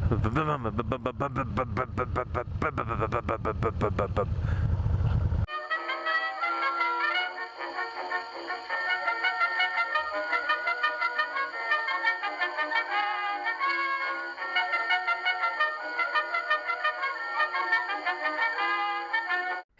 Hey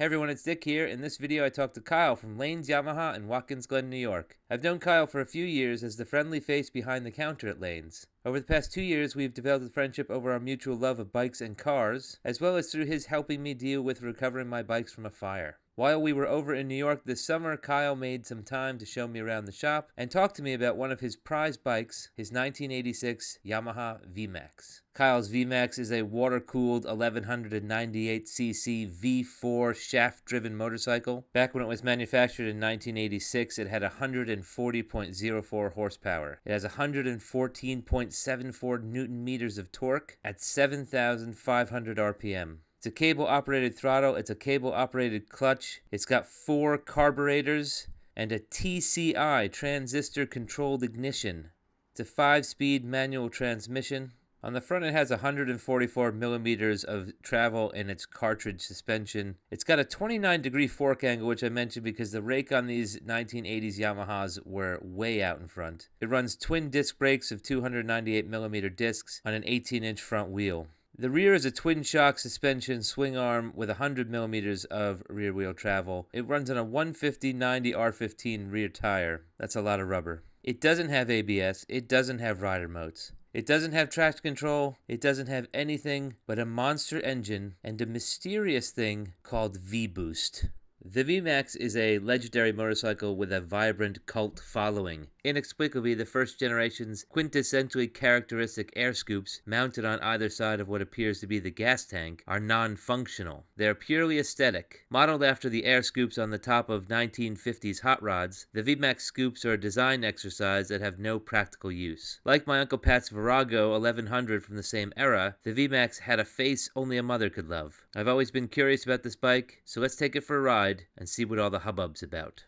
everyone, it's Dick here. In this video I talked to Kyle from Lanes Yamaha in Watkins Glen, New York. I've known Kyle for a few years as the friendly face behind the counter at Lanes. Over the past 2 years we've developed a friendship over our mutual love of bikes and cars, as well as through his helping me deal with recovering my bikes from a fire. While we were over in New York this summer, Kyle made some time to show me around the shop and talk to me about one of his prized bikes, his 1986 Yamaha V Max. Kyle's V Max is a water-cooled 1198cc V4 shaft-driven motorcycle. Back when it was manufactured in 1986, it had 140.04 horsepower. It has 114.74 newton meters of torque at 7,500 RPM. It's a cable-operated throttle, it's a cable-operated clutch, it's got 4 carburetors, and a TCI, transistor-controlled ignition. It's a 5-speed manual transmission. On the front it has 144 millimeters of travel in its cartridge suspension. It's got a 29-degree fork angle, which I mentioned because the rake on these 1980s Yamahas were way out in front. It runs twin disc brakes of 298 millimeter discs on an 18-inch front wheel. The rear is a twin-shock suspension swing arm with 100 millimeters of rear wheel travel. It runs on a 150/90 R15 rear tire. That's a lot of rubber. It doesn't have ABS. It doesn't have rider modes. It doesn't have traction control. It doesn't have anything but a monster engine and a mysterious thing called V-Boost. The V Max is a legendary motorcycle with a vibrant cult following. Inexplicably, the first generation's quintessentially characteristic air scoops mounted on either side of what appears to be the gas tank are non-functional. They are purely aesthetic. Modeled after the air scoops on the top of 1950s hot rods, the V Max scoops are a design exercise that have no practical use. Like my Uncle Pat's Virago 1100 from the same era, the V Max had a face only a mother could love. I've always been curious about this bike, so let's take it for a ride and see what all the hubbub's about.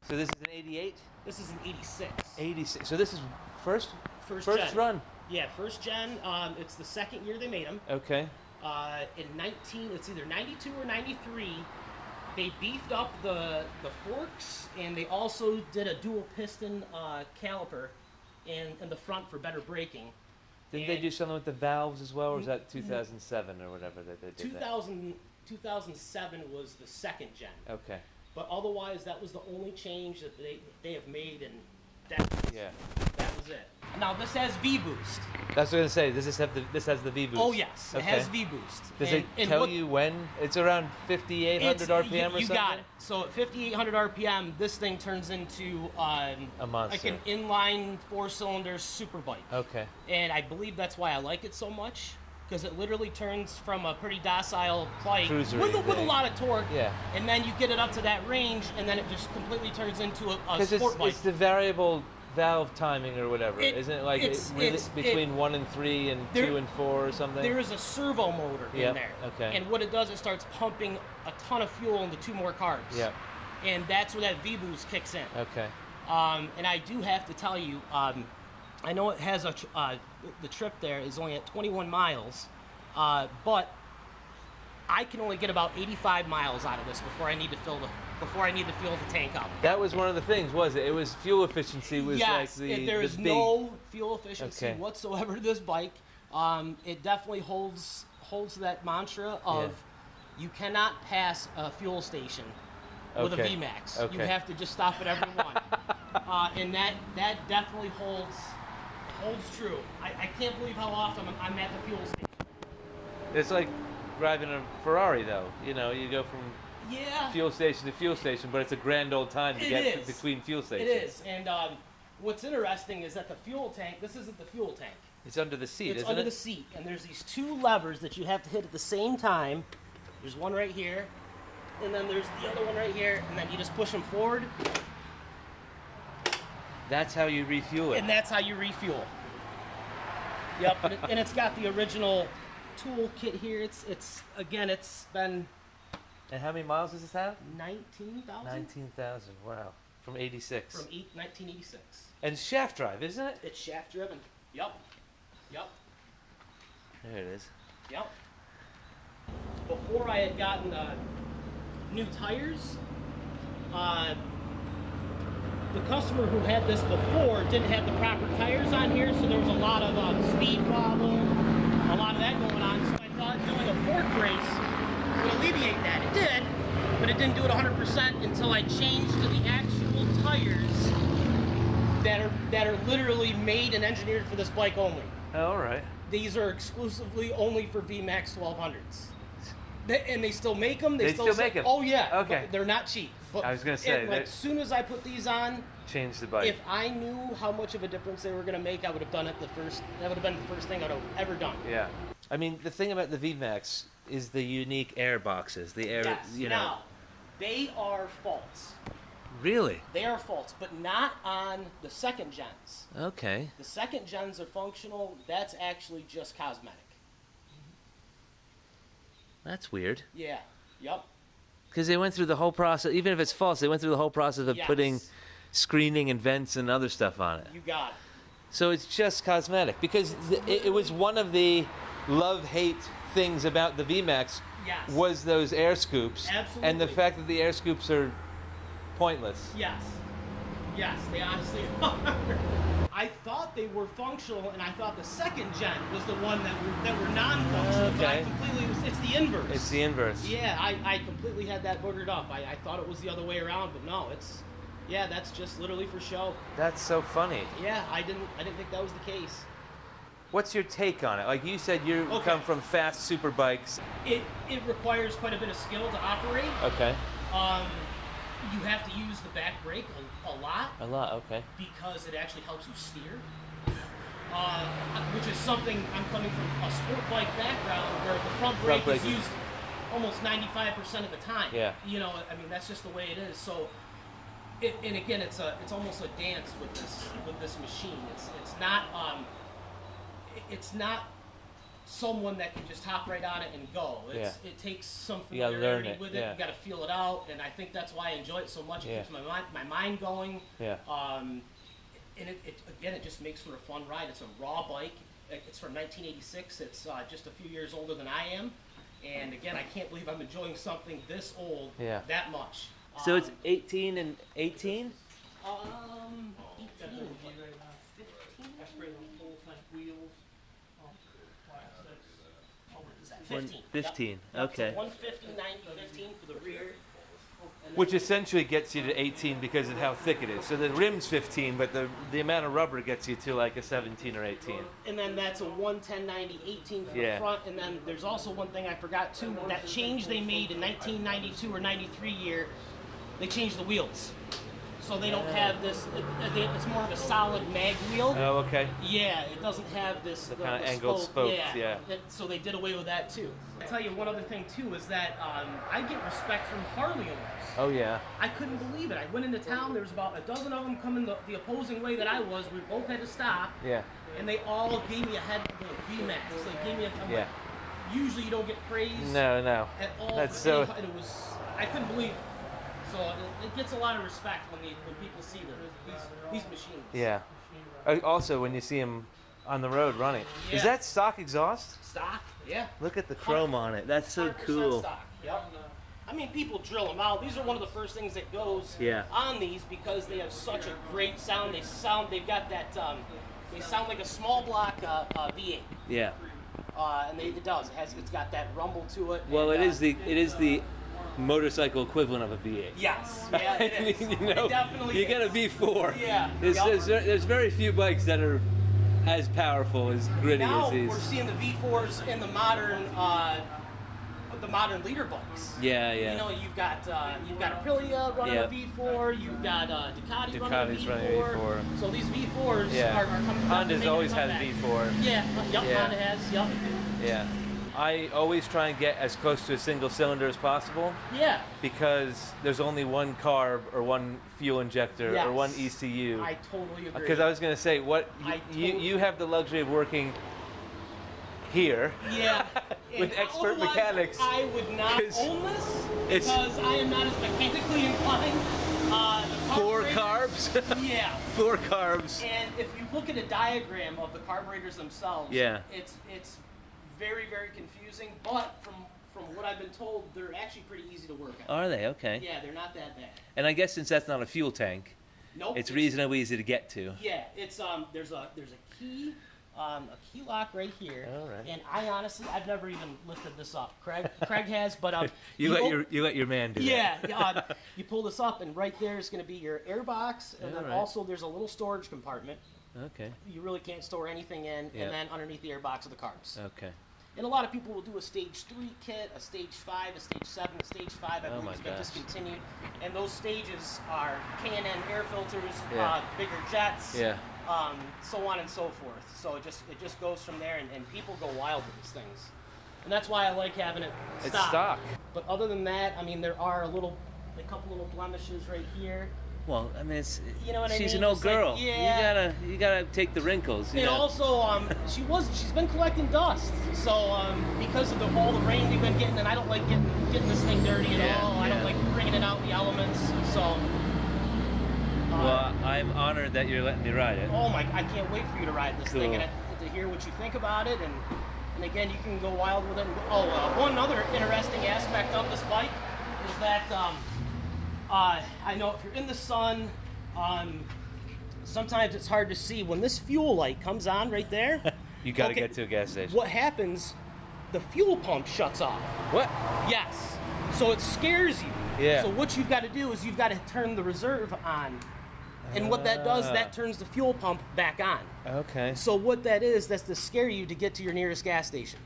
So this is an 88? This is an 86. 86. So this is first gen. run. Yeah, first gen. It's the second year they made them. Okay. It's either 92 or 93. They beefed up the forks, and they also did a dual piston caliper in the front for better braking. Didn't they do something with the valves as well, or was that 2007 or whatever that they did? 2007 was the second gen. Okay. But otherwise, that was the only change that they have made, and that was it. Now this has V-Boost. That's what I was going to say. This has the V-Boost. Oh yes, it has V-Boost. Does it tell you when? It's around 5,800 RPM or something? You got it. So at 5,800 RPM, this thing turns into a monster. like an inline 4-cylinder super bike. Okay. And I believe that's why I like it so much, because it literally turns from a pretty docile bike with a lot of torque, and then you get it up to that range, and then it just completely turns into a sport bike. It's the variable valve timing or whatever, isn't it? Like between 1 and 3 and 2 and 4 or something? There is a servo motor in there. Okay. And what it does, it starts pumping a ton of fuel into 2 more carbs. Yeah. And that's where that V-Boost kicks in. Okay. And I do have to tell you, I know it has the trip there is only at 21 miles, but I can only get about 85 miles out of this before I need to fill the tank up. That was one of the things, was it? It was fuel efficiency was like the there is no fuel efficiency whatsoever to this bike. It definitely holds that mantra of you cannot pass a fuel station with a V Max. You have to just stop at every one. And that definitely holds true. I can't believe how often I'm at the fuel station. It's like driving a Ferrari, though. You know, you go from fuel station to fuel station, but it's a grand old time to get between fuel stations. It is. And what's interesting is that the fuel tank, this isn't the fuel tank. It's under the seat, isn't it? It's under the seat, and there's these 2 levers that you have to hit at the same time. There's one right here, and then there's the other one right here, and then you just push them forward. That's how you refuel it. And that's how you refuel. Yep, and it's got the original tool kit here. It's been... And how many miles does this have? 19,000. 19,000, wow. From 86. From 1986. And shaft drive, isn't it? It's shaft driven. Yep. There it is. Yep. Before I had gotten new tires, the customer who had this before didn't have the proper tires on here, so there was a lot of speed problem, a lot of that going on. So I thought doing a fork brace would alleviate that. It did, but it didn't do it 100% until I changed to the actual tires that are literally made and engineered for this bike only. Oh, all right. These are exclusively only for V Max 1200s. And they still make them. They still make them? Oh, yeah. Okay. But they're not cheap. But I was going to say. like, as soon as I put these on, change the bike. if I knew how much of a difference they were going to make, I would have done it first. That would have been the first thing I would have ever done. Yeah. I mean, the thing about the V Max is the unique air boxes. The air, Yes. you know. Now, they are faults. Really? They are faults, but not on the second gens. Okay. The second gens are functional. That's actually just cosmetic. That's weird. Yeah. Yep. Because they went through the whole process, even if it's false, they went through the whole process of Yes. putting screening and vents and other stuff on it. You got it. So it's just cosmetic. Because it was one of the love-hate things about the VMAX Yes. was those air scoops. Absolutely. And the fact that the air scoops are pointless. Yes. Yes, they honestly are. I thought they were functional, and I thought the second gen was the one that were non-functional. But I Okay. it's the inverse. It's the inverse. Yeah, I completely had that boogered up. I thought it was the other way around, but no, that's just literally for show. That's so funny. Yeah, I didn't think that was the case. What's your take on it? Like you said, you come from fast super bikes. It requires quite a bit of skill to operate. Okay. You have to use the back brake a lot. A lot, okay. Because it actually helps you steer. Which is something, I'm coming from a sport bike background where the front brake is used almost 95% of the time. Yeah. You know, I mean, that's just the way it is. So, and again, it's almost a dance with this machine. It's not someone that can just hop right on it and go. It takes some familiarity with it. You got to feel it out, and I think that's why I enjoy it so much. It keeps my mind going. Yeah. And it just makes for a fun ride. It's a raw bike. It's from 1986. It's just a few years older than I am, and again, I can't believe I'm enjoying something this old that much. So it's 18 and 18? 18. 15. 15. Yep. Okay. So 150, 90, 15 for the rear. Which essentially gets you to 18 because of how thick it is. So the rim's 15, but the amount of rubber gets you to like a 17 or 18. And then that's a 110, 90, 18 for the front. And then there's also one thing I forgot too. That change they made in 1992 or 93 year, they changed the wheels. So they don't have this, it's more of a solid mag wheel. Oh, okay. Yeah, it doesn't have this. The kind of angled spokes, yeah. So they did away with that too. I'll tell you one other thing too is that I get respect from Harley owners. Oh, yeah. I couldn't believe it. I went into town, there was about a dozen of them coming the opposing way that I was. We both had to stop. Yeah. And they all gave me a head V Max. They gave me a like, usually you don't get praise. No. At all. That's so. And it was, I couldn't believe it. So it gets a lot of respect when people see these machines. Yeah. Also, when you see them on the road running. Yeah. Is that stock exhaust? Stock, yeah. Look at the chrome on it. That's so cool. Stock. Yep. I mean, people drill them out. These are one of the first things that goes on these because they have such a great sound. They've got that. They sound like a small block V8. Yeah. And it does. It's got that rumble to it. Well, and, it is the motorcycle equivalent of a V8. Yes, yeah, it is. You know, it definitely you get a V4. Yeah. There's very few bikes that are as powerful, as gritty as these. Now we're seeing the V4s in the modern leader bikes. Yeah. You know, you've got Aprilia running a V4. You've got Ducati running a V4. So these V4s are coming. Honda's always had a V4. Yeah. Yep. Honda has. Yep. Yeah. I always try and get as close to a single cylinder as possible. Yeah. Because there's only one carb or one fuel injector or one ECU. I totally agree. Because I was going to say, you have the luxury of working here. Yeah. with expert mechanics. I would not own this because I am not as mechanically inclined. 4 carbs? Yeah. 4 carbs. And if you look at a diagram of the carburetors themselves, it's very, very confusing, but from what I've been told, they're actually pretty easy to work on. Are they? Okay. Yeah, they're not that bad. And I guess since that's not a fuel tank, nope, it's reasonably easy to get to. Yeah, it's there's a key. A key lock right here. All right. And I honestly, I've never even lifted this up. Craig has, but you let your man do that. Yeah, you pull this up, and right there is going to be your air box, and then right. also there's a little storage compartment. Okay. You really can't store anything in, and then underneath the air box are the carbs. Okay. And a lot of people will do a stage 3 kit, a stage 5, a stage 7, a stage 5. I believe has been discontinued. And those stages are K&N air filters, bigger jets. Yeah. So on and so forth. So it just goes from there, and people go wild with these things, and that's why I like having it stock. It's stock. But other than that, I mean, there are a couple little blemishes right here. Well, I mean, it's, you know what she's I mean? an old It's girl. Like, yeah. You gotta take the wrinkles. And also, she's been collecting dust. So because of all the rain we've been getting, and I don't like getting this thing dirty at all. I don't like bringing it out in the elements. So. Well, I'm honored that you're letting me ride it. Oh my! I can't wait for you to ride this thing and to hear what you think about it. And again, you can go wild with it. One other interesting aspect of this bike is that I know if you're in the sun, sometimes it's hard to see when this fuel light comes on right there. You got to get to a gas station. What happens? The fuel pump shuts off. What? Yes. So it scares you. Yeah. So what you've got to do is you've got to turn the reserve on. And what that does, that turns the fuel pump back on. Okay. So what that is, that's to scare you to get to your nearest gas station.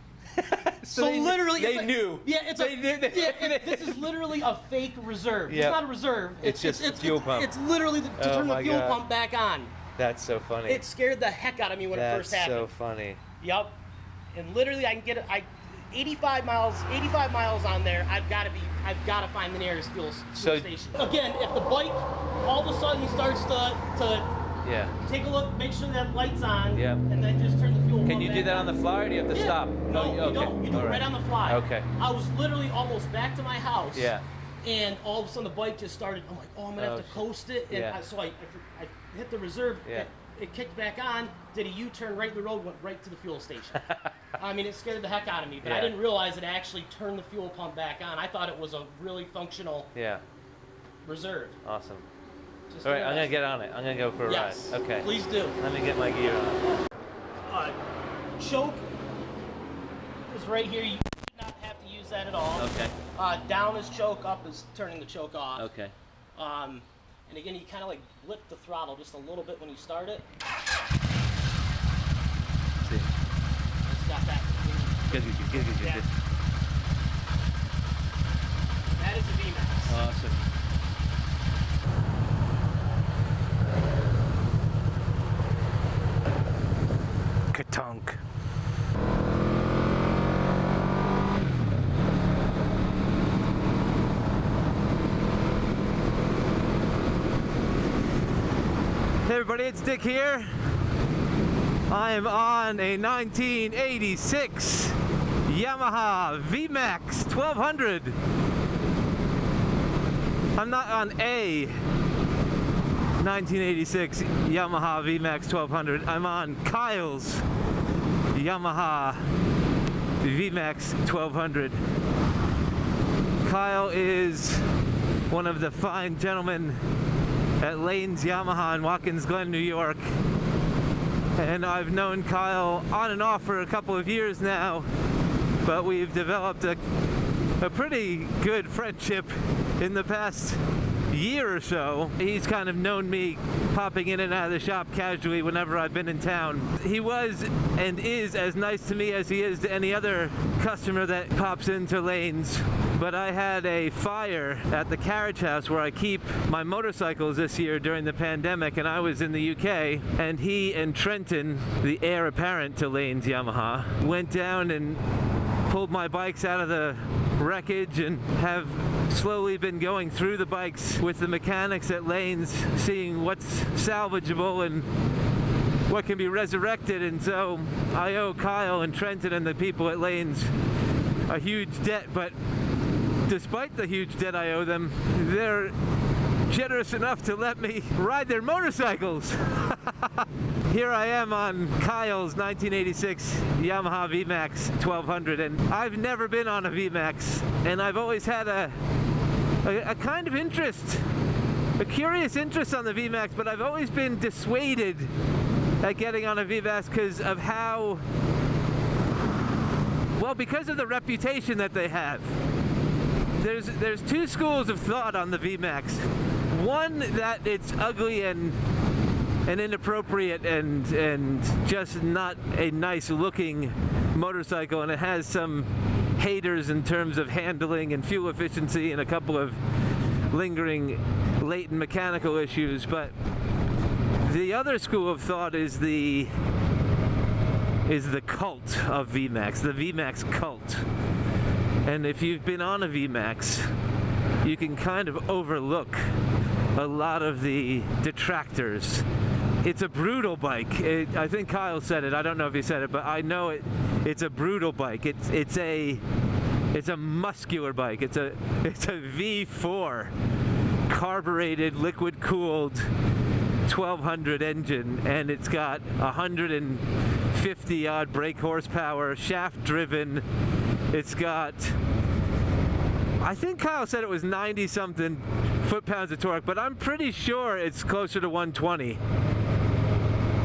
So they literally, they knew. Yeah, this is literally a fake reserve. Yeah. It's not a reserve. It's just a fuel pump. It's literally to turn the fuel pump back on. That's so funny. It scared the heck out of me when it first happened. That's so funny. Yep. And literally, I can get it. 85 miles on there. I've got to find the nearest fuel station. Again, if the bike all of a sudden starts to take a look, make sure that light's on, and then just turn the fuel. Can you do that on the fly, or do you have to stop? No, you don't. You do it right on the fly. Okay. I was literally almost back to my house. Yeah. And all of a sudden the bike just started. I'm like, I'm gonna have to coast it. And so I hit the reserve. Yeah. It kicked back on, did a U-turn right in the road, went right to the fuel station. I mean, it scared the heck out of me, but I didn't realize it actually turned the fuel pump back on. I thought it was a really functional reserve. Awesome. All right, I'm going to get on it. I'm going to go for a ride. Okay. Please do. Let me get my gear on. Choke is right here. You do not have to use that at all. Okay. Down is choke, up is turning the choke off. Okay. And again, you kind of like blip the throttle just a little bit when you start it. See. It's got that. Good. That is a V Max. Awesome. Katunk. Hey everybody, it's Dick here. I am on a 1986 Yamaha V Max 1200. I'm not on a 1986 Yamaha V Max 1200. I'm on Kyle's Yamaha V Max 1200. Kyle is one of the fine gentlemen at Lanes Yamaha in Watkins Glen, New York. And I've known Kyle on and off for a couple of years now, but we've developed a pretty good friendship in the past year or so. He's kind of known me popping in and out of the shop casually whenever I've been in town. He was and is as nice to me as he is to any other customer that pops into Lanes. But I had a fire at the carriage house where I keep my motorcycles this year during the pandemic, and I was in the UK, and he and Trenton, the heir apparent to Lanes Yamaha, went down and pulled my bikes out of the wreckage and have slowly been going through the bikes with the mechanics at Lanes, seeing what's salvageable and what can be resurrected. And so I owe Kyle and Trenton and the people at Lanes a huge debt, but despite the huge debt I owe them, they're generous enough to let me ride their motorcycles. Here I am on Kyle's 1986 Yamaha V Max 1200, and I've never been on a V Max, and I've always had a kind of interest, a curious interest on the V Max, but I've always been dissuaded at getting on a V Max because of how, well, because of the reputation that they have. There's two schools of thought on the V Max. One, that it's ugly and inappropriate and just not a nice looking motorcycle, and it has some haters in terms of handling and fuel efficiency and a couple of lingering latent mechanical issues. But the other school of thought is the cult of V Max, the V Max cult. And if you've been on a V Max, you can kind of overlook a lot of the detractors. It's a brutal bike. I think Kyle said it. I don't know if he said it, but I know it. It's a brutal bike. It's a muscular bike. It's a V4 carbureted, liquid cooled 1200 engine, and it's got 150 odd brake horsepower, shaft driven. It's got, I think Kyle said it was 90 something foot-pounds of torque, but I'm pretty sure it's closer to 120.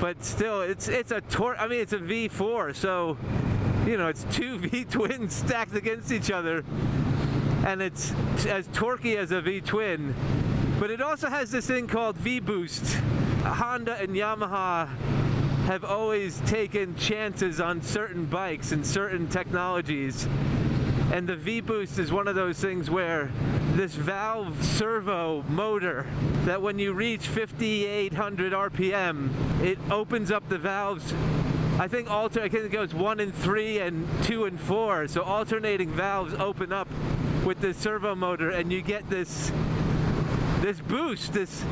But still, it's a torque. I mean, it's a V4, so you know, it's two V-twins stacked against each other, and it's as torquey as a V-twin. But it also has this thing called V-boost. Honda and Yamaha have always taken chances on certain bikes and certain technologies, and the V-boost is one of those things where this valve servo motor, that when you reach 5,800 RPM, it opens up the valves. I think it goes 1 and 3 and 2 and 4, so alternating valves open up with this servo motor, and you get this boost, this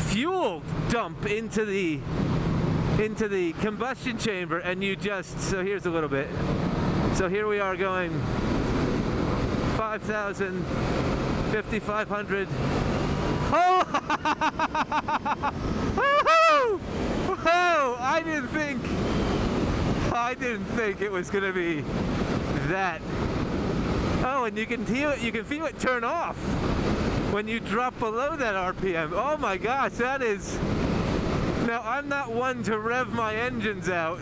fuel dump into the combustion chamber, and you just, so here's a little bit. So here we are going 5,000, 5,500. Oh! Oh! I didn't think it was gonna be that. Oh, and you can feel it turn off when you drop below that RPM. Oh my gosh, that is. Now, I'm not one to rev my engines out,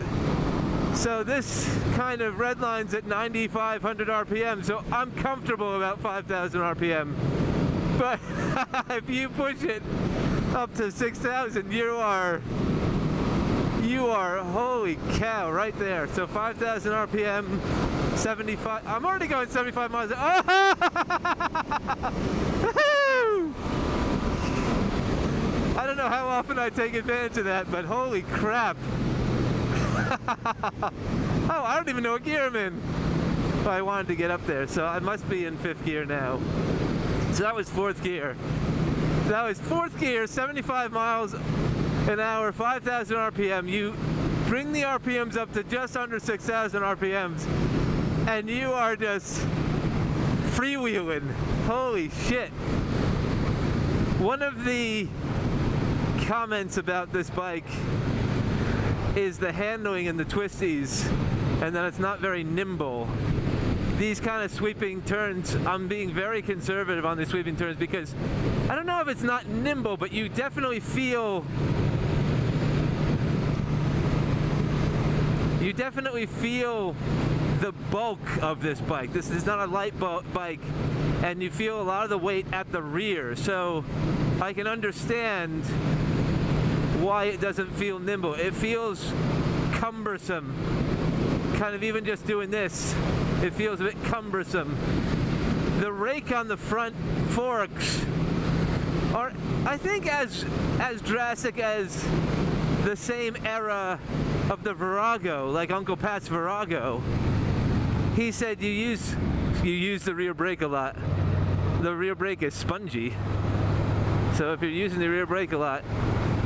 so this kind of redlines at 9,500 RPM, so I'm comfortable about 5,000 RPM. But if you push it up to 6,000, you are, holy cow, right there. So 5,000 RPM, 75, I'm already going 75 miles. Oh! I don't know how often I take advantage of that, but holy crap. Oh, I don't even know what gear I'm in. Oh, I wanted to get up there, so I must be in 5th gear now. So that was 4th gear. That was 4th gear, 75 miles an hour, 5,000 RPM. You bring the RPMs up to just under 6,000 RPMs, and you are just freewheeling. Holy shit. One of the comments about this bike is the handling and the twisties, and that it's not very nimble. These kind of sweeping turns, I'm being very conservative on the sweeping turns because I don't know if it's not nimble, but you definitely feel the bulk of this bike. This is not a light bike, and you feel a lot of the weight at the rear, so I can understand why it doesn't feel nimble. It feels cumbersome. Kind of even just doing this, it feels a bit cumbersome. The rake on the front forks are, I think, as drastic as the same era of the Virago, like Uncle Pat's Virago. He said you use the rear brake a lot. The rear brake is spongy, so if you're using the rear brake a lot,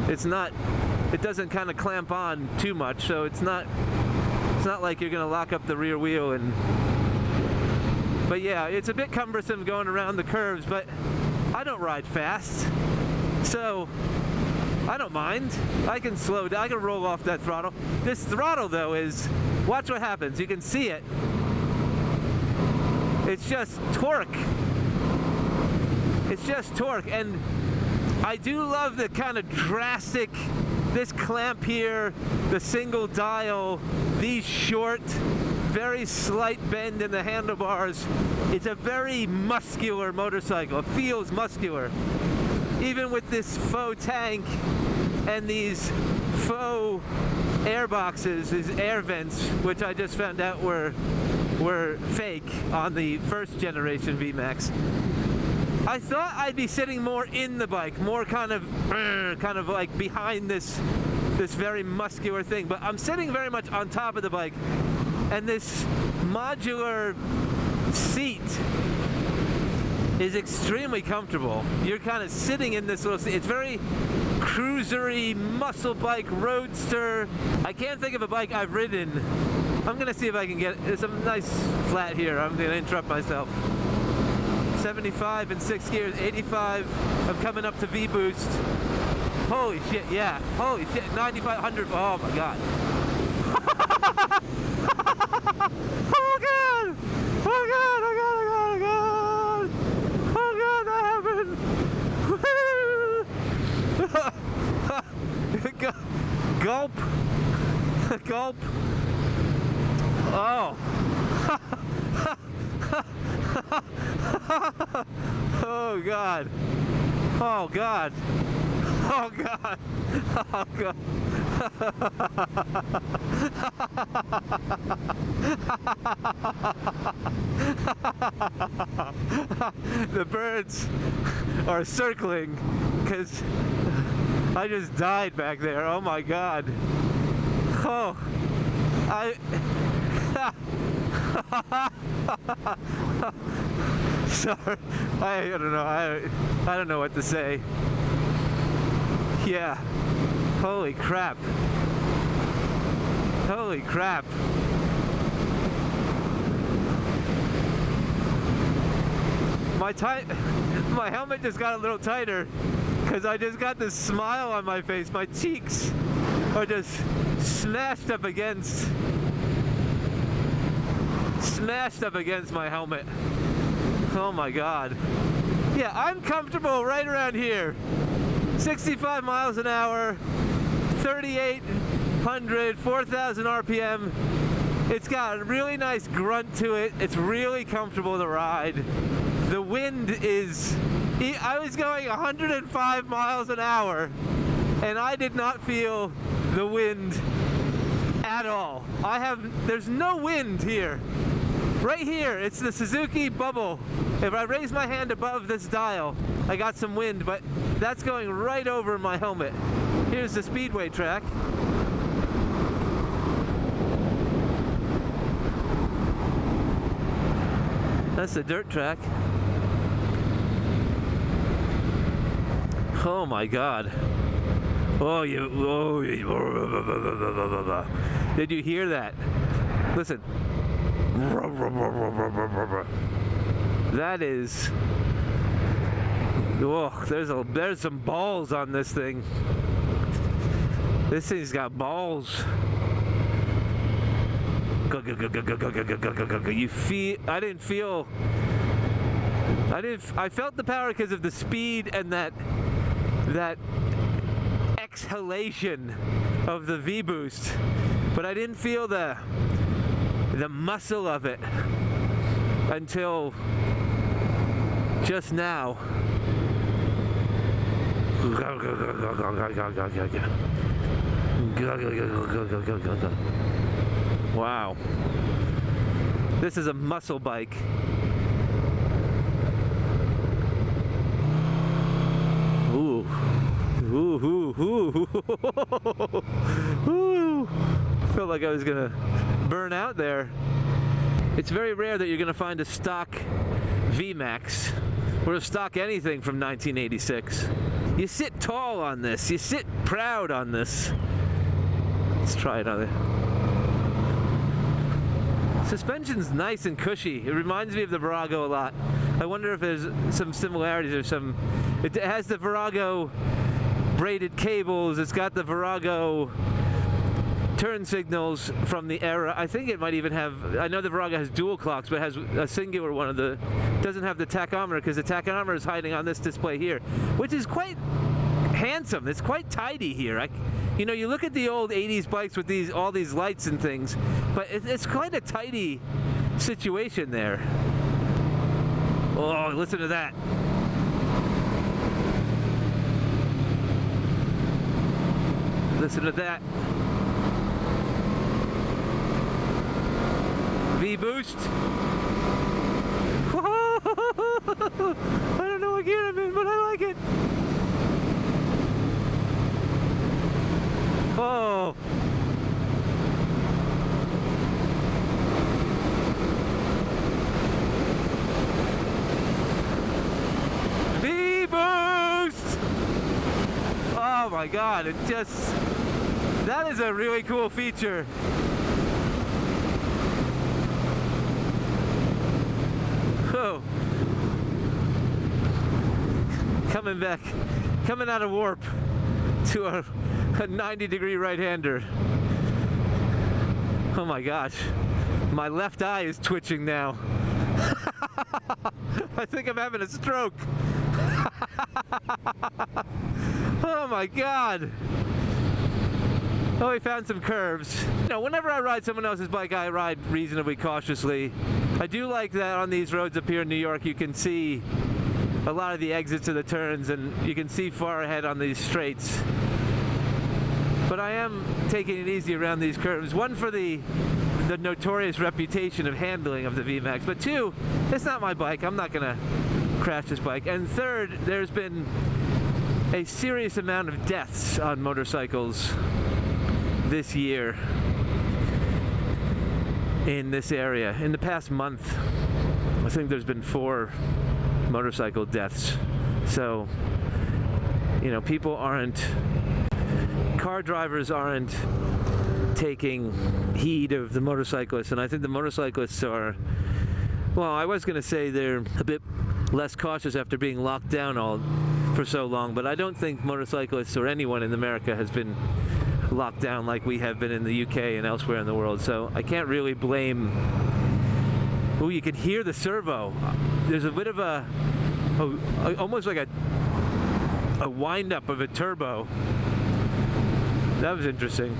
it doesn't kind of clamp on too much, so it's not like you're gonna lock up the rear wheel. But yeah, it's a bit cumbersome going around the curves, but I don't ride fast. So I don't mind. I can slow down. I can roll off that throttle. This throttle, though, is, watch what happens. You can see it. It's just torque. It's just torque. And I do love the kind of drastic, this clamp here, the single dial, these short, very slight bend in the handlebars. It's a very muscular motorcycle. It feels muscular. Even with this faux tank and these faux air boxes, these air vents, which I just found out were fake on the first generation V Max. I thought I'd be sitting more in the bike, more kind of like behind this very muscular thing, but I'm sitting very much on top of the bike, and this modular seat is extremely comfortable. You're kind of sitting in this little seat. It's very cruisery, muscle bike, roadster. I can't think of a bike I've ridden. I'm gonna see if I can get, there's a nice flat here. I'm gonna interrupt myself. 75 in 6 gears, 85. I'm coming up to V-Boost. Holy shit, yeah. Holy shit, 9,500. Oh my god. Oh god! Oh god, oh god, oh god, oh god! Oh god, that happened! Gulp! Gulp! Oh! Oh god! Oh god! Oh god! Oh god! The birds are circling because I just died back there. Oh my god! Oh, sorry, I don't know. I don't know what to say. Yeah. Holy crap. Holy crap. My helmet just got a little tighter because I just got this smile on my face. My cheeks are just smashed up against my helmet. Oh my god. Yeah, I'm comfortable right around here. 65 miles an hour, 3,800, 4,000 RPM. It's got a really nice grunt to it. It's really comfortable to ride. The wind is, I was going 105 miles an hour and I did not feel the wind at all. There's no wind here. Right here, it's the Suzuki bubble. If I raise my hand above this dial, I got some wind, but that's going right over my helmet. Here's the speedway track. That's the dirt track. Oh my god. Oh, did you hear that? Listen. That is, oh, there's some balls on this thing. This thing's got balls. You feel, I felt the power because of the speed and that exhalation of the V-Boost, but I didn't feel the muscle of it until just now. Wow. This is a muscle bike. Ooh. Ooh, ooh, ooh. Ooh. I felt like I was gonna burn out there. It's very rare that you're gonna find a stock V Max or a stock anything from 1986. You sit tall on this. You sit proud on this. Let's try another. Suspension's nice and cushy. It reminds me of the Virago a lot. I wonder if there's some similarities or some... It has the Virago braided cables. It's got the Virago turn signals from the era. I think it might even have... I know the Virago has dual clocks, but has a singular one. Doesn't have the tachometer, because the tachometer is hiding on this display here, which is quite handsome. It's quite tidy here. You know, you look at the old 80s bikes with all these lights and things, but it's quite a tidy situation there. Oh, listen to that. Listen to that. V-boost. I don't know what gear I'm in, but I like it. Oh. V-boost! Oh my God, that is a really cool feature. Oh. Coming out of warp to a 90-degree right-hander. Oh my gosh, my left eye is twitching now. I think I'm having a stroke. Oh my God. Oh, we found some curves. You know, whenever I ride someone else's bike, I ride reasonably cautiously. I do like that on these roads up here in New York, you can see a lot of the exits of the turns, and you can see far ahead on these straights. But I am taking it easy around these curves. One, for the notorious reputation of handling of the V Max, but two, it's not my bike. I'm not gonna crash this bike. And third, there's been a serious amount of deaths on motorcycles this year in this area. In the past month, I think there's been 4 motorcycle deaths. So, you know, car drivers aren't taking heed of the motorcyclists, and I think the motorcyclists are, well, I was going to say they're a bit less cautious after being locked down for so long, but I don't think motorcyclists or anyone in America has been locked down like we have been in the UK and elsewhere in the world, so I can't really blame. Oh, you can hear the servo. There's a bit of almost like a wind-up of a turbo. That was interesting.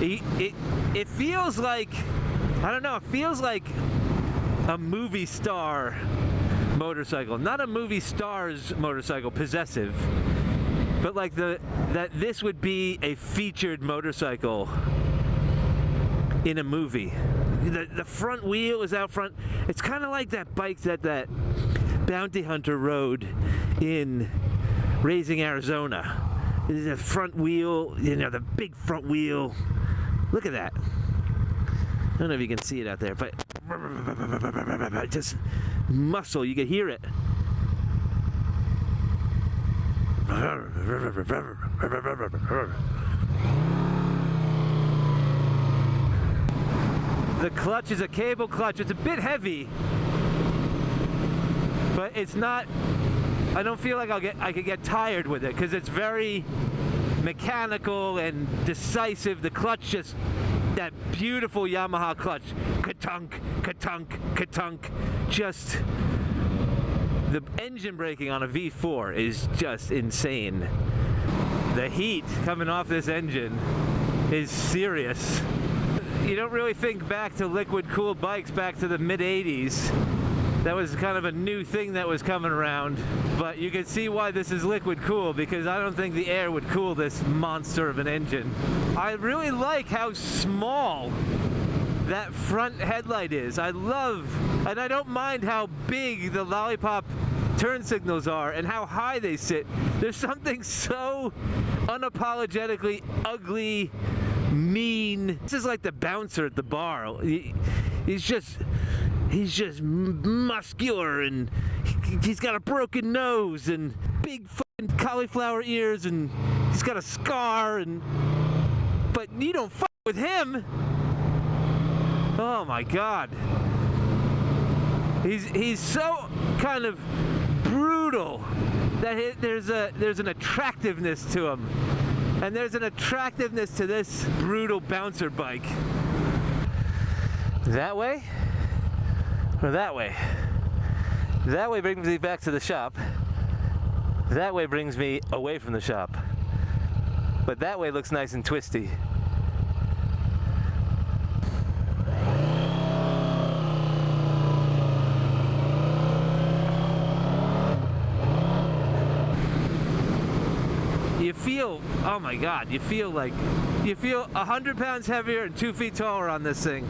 It feels like, I don't know, it feels like a movie star motorcycle. Not a movie star's motorcycle, possessive, but like that this would be a featured motorcycle in a movie. The front wheel is out front. It's kind of like that bike that bounty hunter rode in Raising Arizona. The front wheel, you know, the big front wheel. Look at that. I don't know if you can see it out there, but just muscle. You can hear it. The clutch is a cable clutch. It's a bit heavy, but it's not. I don't feel like I could get tired with it because it's very mechanical and decisive. The clutch, just that beautiful Yamaha clutch. Ka-tunk, ka-tunk, ka-tunk. Just the engine braking on a V4 is just insane. The heat coming off this engine is serious. You don't really think back to liquid-cooled bikes back to the mid-80s. That was kind of a new thing that was coming around, but you can see why this is liquid-cooled, because I don't think the air would cool this monster of an engine. I really like how small that front headlight is. I don't mind how big the lollipop turn signals are and how high they sit. There's something so unapologetically ugly, mean. This is like the bouncer at the bar. He's just muscular, and he's got a broken nose and big fucking cauliflower ears and he's got a scar, but you don't fuck with him. Oh my God. He's so kind of brutal that there's an attractiveness to him. And there's an attractiveness to this brutal bouncer bike. That way? Or that way? That way brings me back to the shop. That way brings me away from the shop. But that way looks nice and twisty. You feel, oh my God, you feel 100 pounds heavier and 2 feet taller on this thing.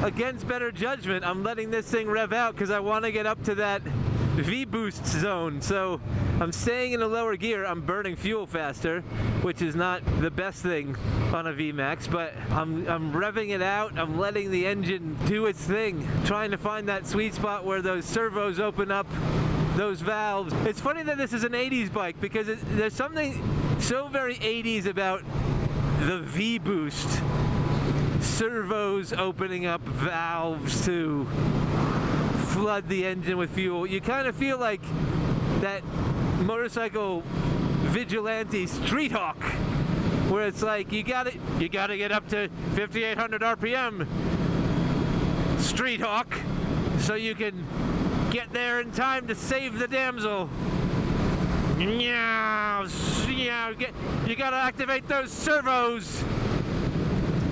Against better judgment, I'm letting this thing rev out because I want to get up to that V-boost zone. So I'm staying in a lower gear. I'm burning fuel faster, which is not the best thing on a V Max, but I'm revving it out. I'm letting the engine do its thing, trying to find that sweet spot where those servos open up those valves. It's funny that this is an 80s bike because there's something so very 80s about the V-boost. Servos opening up valves to flood the engine with fuel. You kind of feel like that motorcycle vigilante street hawk, where it's like you gotta get up to 5,800 RPM, street hawk, so you can get there in time to save the damsel. You gotta activate those servos.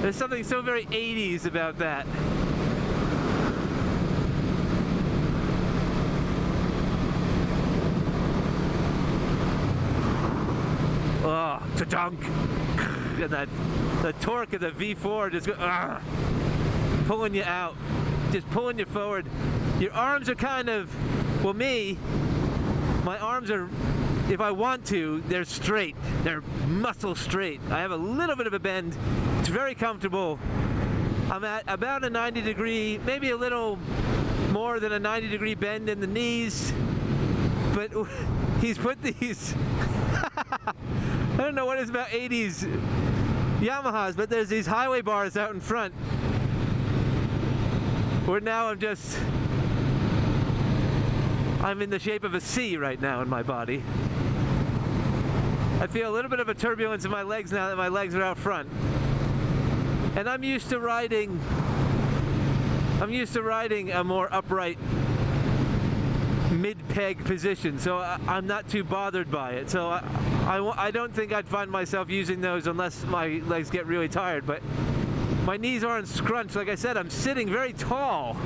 There's something so very 80s about that. Oh, ta-dunk! And the torque of the V4 just pulling you out, just pulling you forward. Your arms are kind of, well, my arms are, if I want to, they're straight. They're muscle straight. I have a little bit of a bend. It's very comfortable. I'm at about a 90 degree, maybe a little more than a 90 degree bend in the knees. But he's put these, I don't know what it's about 80s Yamahas, but there's these highway bars out in front. Where now I'm in the shape of a C right now in my body. I feel a little bit of a turbulence in my legs now that my legs are out front. And I'm used to riding a more upright mid-peg position, so I'm not too bothered by it. So I don't think I'd find myself using those unless my legs get really tired, but my knees aren't scrunched. Like I said, I'm sitting very tall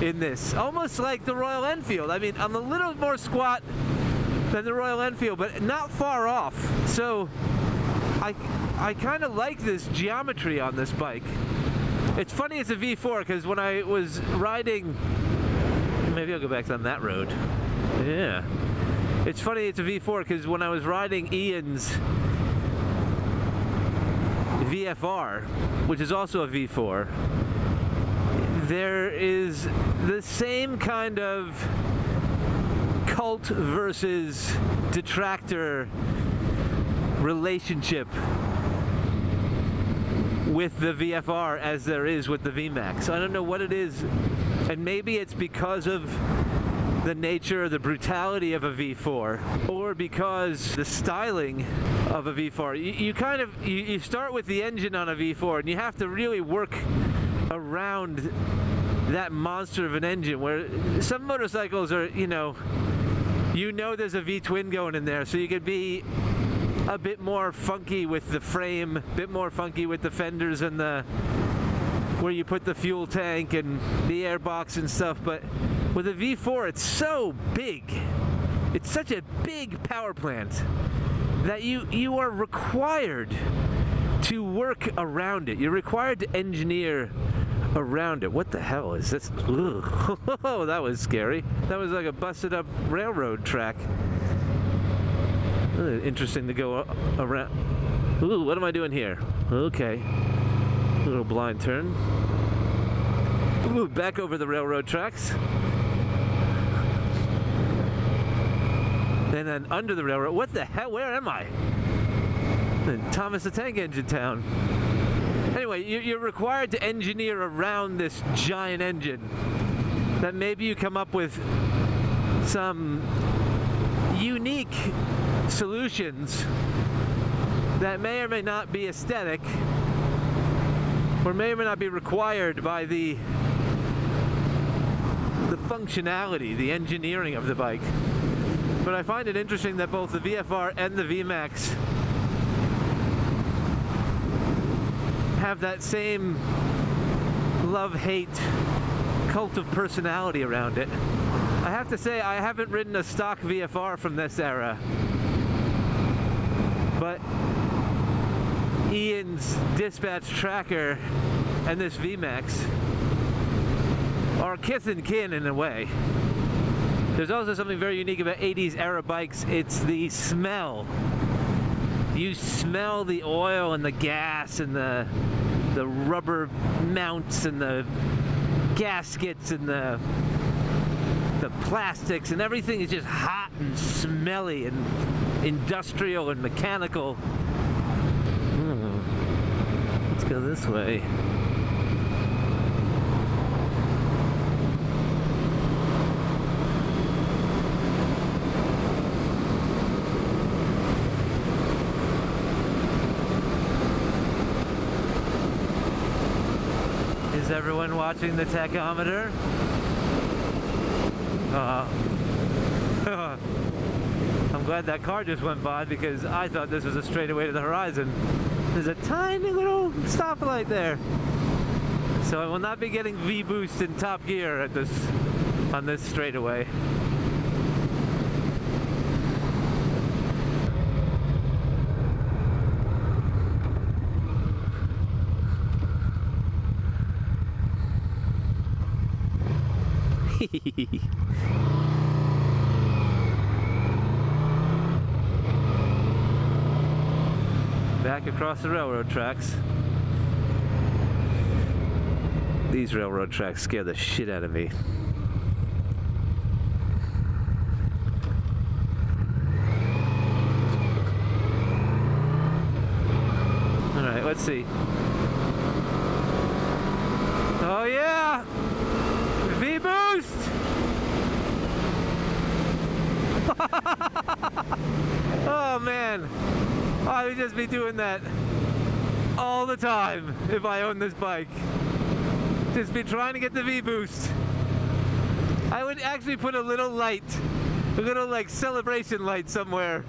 in this, almost like the Royal Enfield. I mean, I'm a little more squat than the Royal Enfield, but not far off. So I kind of like this geometry on this bike. It's funny it's a V4 because when I was riding, maybe I'll go back on that road. Yeah. It's funny it's a V4 because when I was riding Ian's VFR, which is also a V4, there is the same kind of cult versus detractor relationship with the VFR as there is with the V Max. I don't know what it is, and maybe it's because of the nature, the brutality of a V4, or because the styling of a V4. You start with the engine on a V4, and you have to really work around that monster of an engine, where some motorcycles are, there's a V-twin going in there, so you could be a bit more funky with the frame, a bit more funky with the fenders and where you put the fuel tank and the airbox and stuff. But with a V4, it's so big. It's such a big power plant that you are required to work around it. You're required to engineer around it. What the hell is this? Oh, that was scary. That was like a busted up railroad track. Interesting to go around. Ooh, what am I doing here? Okay. A little blind turn. Ooh, back over the railroad tracks. And then under the railroad. What the hell? Where am I? In Thomas the Tank Engine Town. Anyway, you're required to engineer around this giant engine. That maybe you come up with some unique solutions that may or may not be aesthetic, or may or may not be required by the functionality, the engineering of the bike. But I find it interesting that both the VFR and the V Max have that same love-hate cult of personality around it. I have to say, I haven't ridden a stock VFR from this era, but Ian's Dispatch Tracker and this V Max are kith and kin in a way. There's also something very unique about 80s era bikes. It's the smell. You smell the oil and the gas and the rubber mounts and the gaskets and the plastics, and everything is just hot and smelly and industrial and mechanical. Let's go this way. Is everyone watching the tachometer? I'm glad that car just went by, because I thought this was a straightaway to the horizon. There's a tiny little stoplight there. So I will not be getting V-boost in top gear at on this straightaway. Back across the railroad tracks. These railroad tracks scare the shit out of me. Alright, let's see. Oh yeah! V-boost! Oh man, I would just be doing that all the time if I owned this bike. Just be trying to get the V-boost. I would actually put a little light, a little like celebration light somewhere.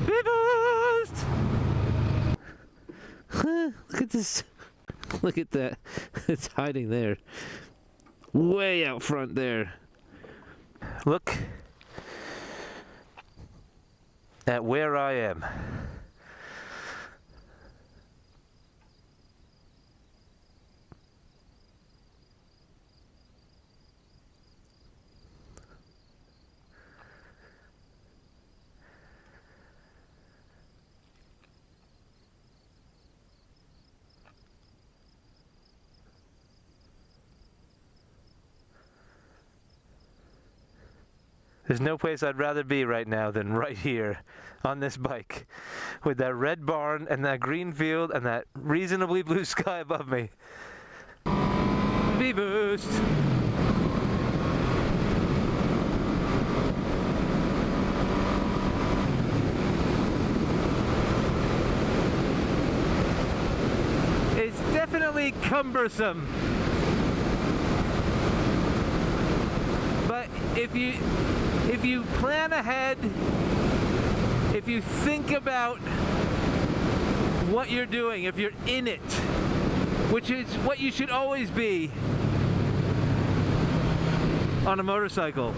V-boost! Look at this. Look at that. It's hiding there. Way out front there. Look at where I am. There's no place I'd rather be right now than right here on this bike with that red barn and that green field and that reasonably blue sky above me. V-boost! It's definitely cumbersome. But if you plan ahead, if you think about what you're doing, if you're in it, which is what you should always be on a motorcycle,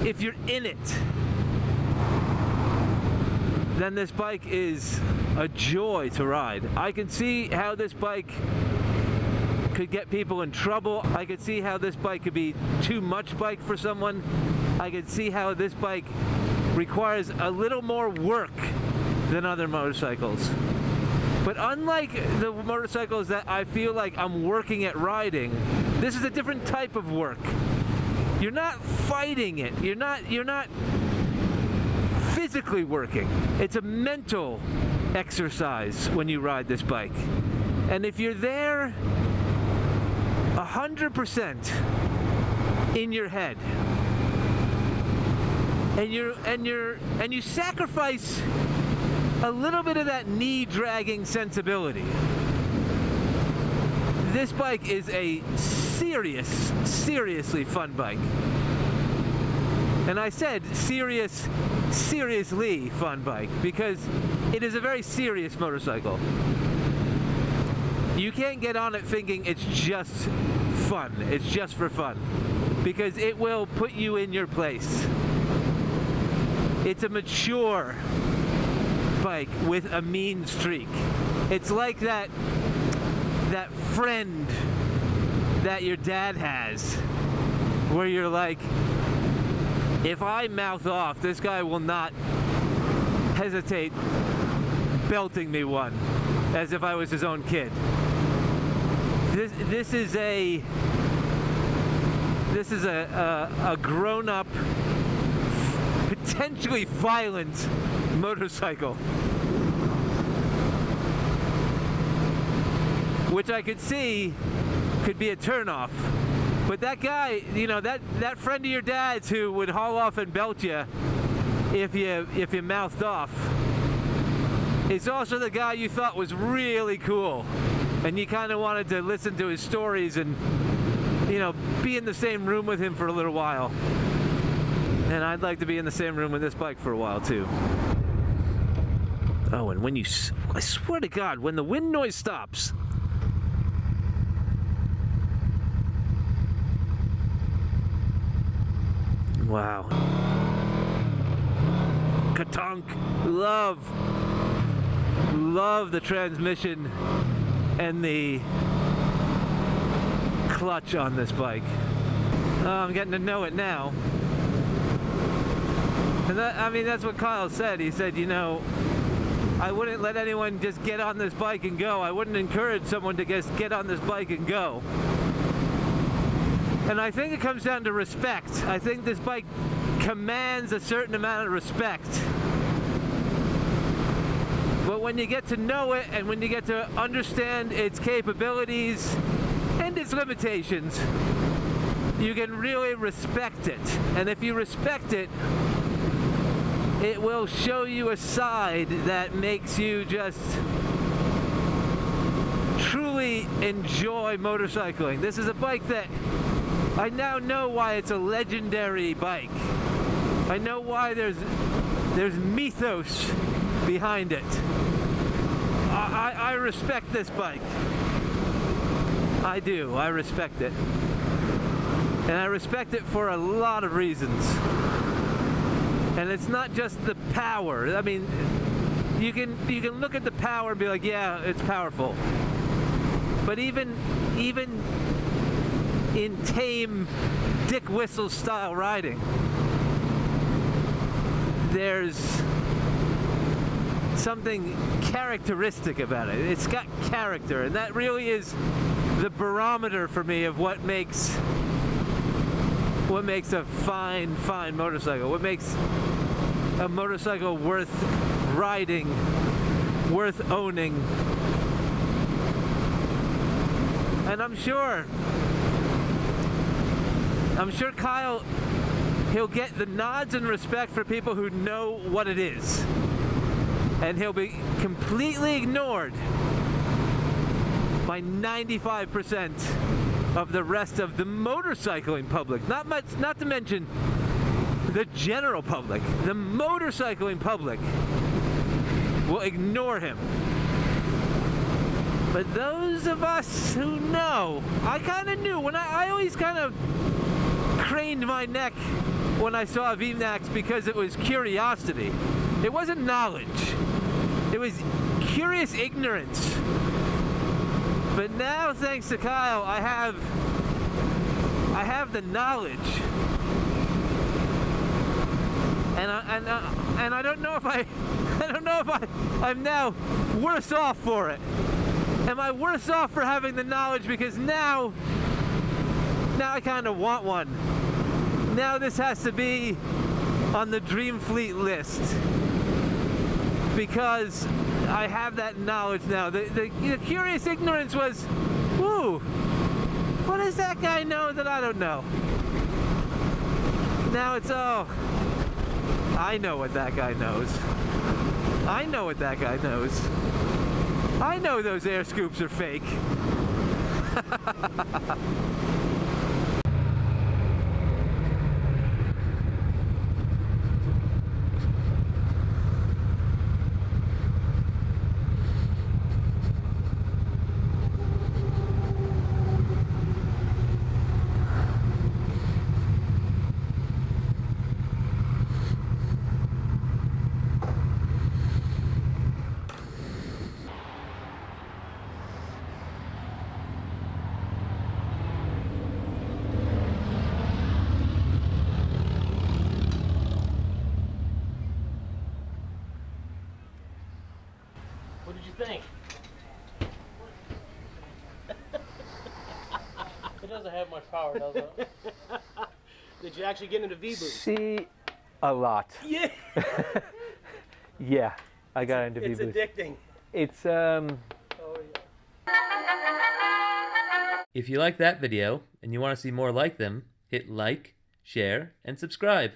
if you're in it, then this bike is a joy to ride. I can see how this bike could get people in trouble. I could see how this bike could be too much bike for someone. I could see how this bike requires a little more work than other motorcycles. But unlike the motorcycles that I feel like I'm working at riding, this is a different type of work. You're not fighting it. You're not physically working. It's a mental exercise when you ride this bike. And if you're there 100% in your head, and you sacrifice a little bit of that knee dragging sensibility, this bike is a seriously fun bike. And I said seriously fun bike because it is a very serious motorcycle. You can't get on it thinking it's just fun, it's just for fun, because it will put you in your place. It's a mature bike with a mean streak. It's like that friend that your dad has, where you're like, if I mouth off, this guy will not hesitate belting me one, as if I was his own kid. This is a grown-up, potentially violent motorcycle, which I could see could be a turnoff. But that guy, you know, that friend of your dad's who would haul off and belt you if you mouthed off, is also the guy you thought was really cool, and you kind of wanted to listen to his stories and, you know, be in the same room with him for a little while. And I'd like to be in the same room with this bike for a while too. Oh, and when I swear to God, when the wind noise stops, wow. Katonk. Love the transmission and the clutch on this bike. Oh, I'm getting to know it now. And that's what Kyle said. He said, you know, I wouldn't let anyone just get on this bike and go. I wouldn't encourage someone to just get on this bike and go. And I think it comes down to respect. I think this bike commands a certain amount of respect. But when you get to know it, and when you get to understand its capabilities and its limitations, you can really respect it. And if you respect it, it will show you a side that makes you just truly enjoy motorcycling. This is a bike that I now know why it's a legendary bike. I know why there's mythos behind it. I respect this bike. I do. I respect it. And I respect it for a lot of reasons. And it's not just the power. I mean, you can look at the power and be like, yeah, it's powerful. But even in tame Dick Whistle style riding, there's something characteristic about it. It's got character, and that really is the barometer for me of what makes a fine motorcycle. What makes a motorcycle worth riding, worth owning. And I'm sure Kyle, he'll get the nods and respect for people who know what it is. And he'll be completely ignored by 95% of the rest of the motorcycling public. Not to mention the general public. The motorcycling public will ignore him. But those of us who know, I kind of knew. When I always kind of craned my neck when I saw a V Max because it was curiosity. It wasn't knowledge. It was curious ignorance. But now, thanks to Kyle, I have the knowledge, and I don't know if I'm now worse off for it. Am I worse off for having the knowledge because now I kind of want one. Now this has to be on the Dream Fleet list. because I have that knowledge now. The curious ignorance was, woo, what does that guy know that I don't know? Now it's, oh, I know what that guy knows. I know what that guy knows. I know those air scoops are fake. What did you think? It doesn't have much power, does it? Did you actually get into V-boost? See, a lot. Yeah. Yeah, I got into It's V-boost. addicting. It's Oh, yeah. If you like that video and you want to see more like them, hit like, share, and subscribe.